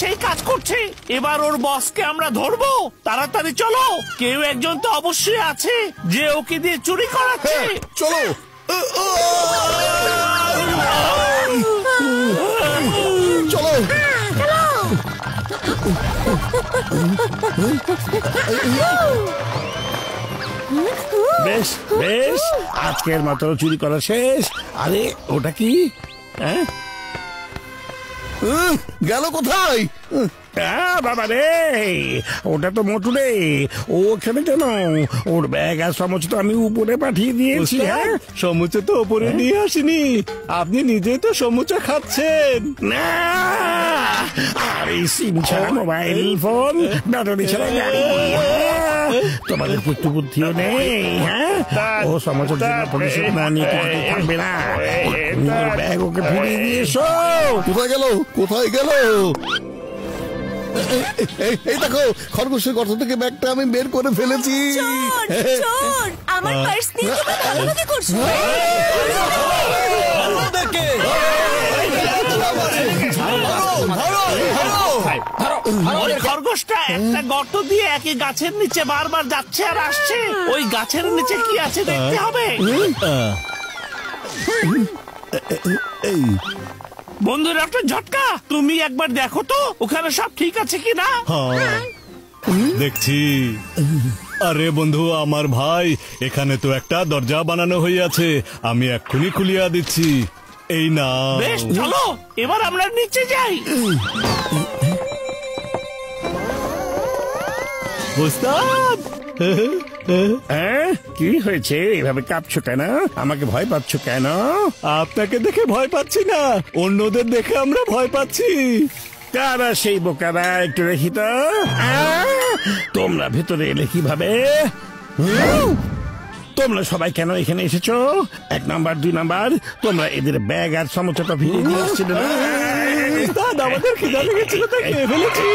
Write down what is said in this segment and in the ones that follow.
সেই কাজ করছে। এবার ওর বসকে আমরা ধরবো। তাড়াতাড়ি চলো, কেউ একজন তো অবশ্যই আছে যে ওকে দিয়ে চুরি করাচ্ছে। চলো। চলো। বেশ বেশ, আজকের মতো চুরি করা শেষ। আরে ওটা কি? গেল কোথায়? বাবা রে, ওটা তো মোটু রে। ওখানে কেন? ওর ব্যাগ আর সমস্ত আমি উপরে পাঠিয়ে দিয়েছি। সমুচা তো উপরে নিয়ে আসিনি, আপনি নিজেই তো সমুচা খাচ্ছেন। না, আরে সিম ছাড়া মোবাইল ফোন, ব্যাটারি ছাড়া গাড়ি, তোমাদের একটু বুদ্ধিও নেই। হ্যাঁ, ও সমাজের জন্য প্রতিশোধ না নিয়ে থাকবে না। ব্যাগ ওকে ফিরিয়ে দিয়ে এসো। কোথায় গেল? কোথায় গেল? এই দেখো, খরগোশের গর্ত থেকে ব্যাগটা আমি বের করে ফেলেছি। আমার পার্স নিয়ে তোমরা ভাগাভাগি করছো। খরগোশটা একটা গর্ত দিয়ে একই গাছের নিচে বারবার যাচ্ছে আর আসছে। ওই গাছের নিচে কি আছে দেখতে হবে। বন্ধু ডক্টর ঝটকা, তুমি একবার দেখো তো ওখানে সব ঠিক আছে কিনা। দেখছি। আরে বন্ধু, আমার ভাই, এখানে তো একটা দরজা বানানো হইয়াছে, আমি এক্ষুনি খুলিয়া দিচ্ছি। এই না, বেশ চলো এবার আমরা নিচে যাই। ওস্তাদ, কি হয়েছে? এইভাবে কাঁপছো কেন? আমাকে ভয় পাচ্ছ কেন? আপনাকে দেখে ভয় পাচ্ছি না, অন্যদের দেখে আমরা ভয় পাচ্ছি। কারা সেই বোকারা? একটু দেখি তো। তোমরা ভেতরে এলে কিভাবে? তোমরা সবাই কেন এখানে এসেছো? 1 নাম্বার 2 নাম্বার, তোমরা এদের ব্যাগ আর সমস্যাটা ফিরিয়ে দিয়ে আসছিল না? আমাদের খিদা লেগেছিল তাই খেয়ে ফেলেছি।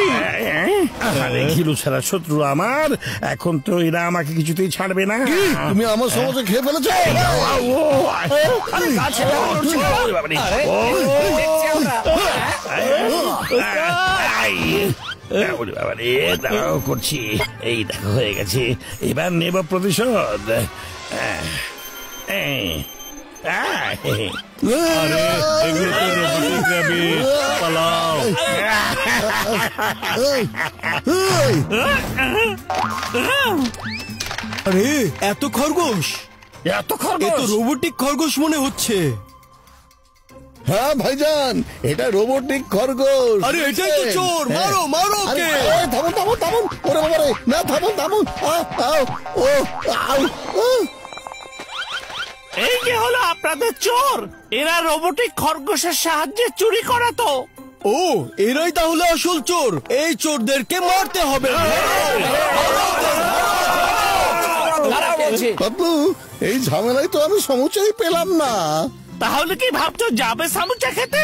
আরে ঘিলু ছাড়া শত্রু আমার, এখন তো এরা আমাকে কিছুতেই ছাড়বে না। তুমি আমার সমস্যা খেয়ে ফেলেছো? করছি, এই দেখো হয়ে গেছে। এবার নেব প্রতিশোধ। পালাও। আরে এত খরগোশ, এত খরগোশ, রোবোটিক খরগোশ মনে হচ্ছে। হ্যাঁ ভাইজান, এটা রোবোটিক খরগোশ। আরে এটাই তো চোর, মারো মারো ওকে। থামুন থামুন থামুন, ওরে বাবা রে, না থামুন থামুন। এই যে হলো আপনাদের চোর। এরা রোবোটিক খরগোশের সাহায্যে চুরি করাতো। ও, এরাই তাহলে আসল চোর। এই চোরদেরকে মারতে হবে। বাবু, এই ঝামেলায় তো আমি সমুচাই পেলাম না। তাহলে কি ভাবছো যাবে সামুচা খেতে?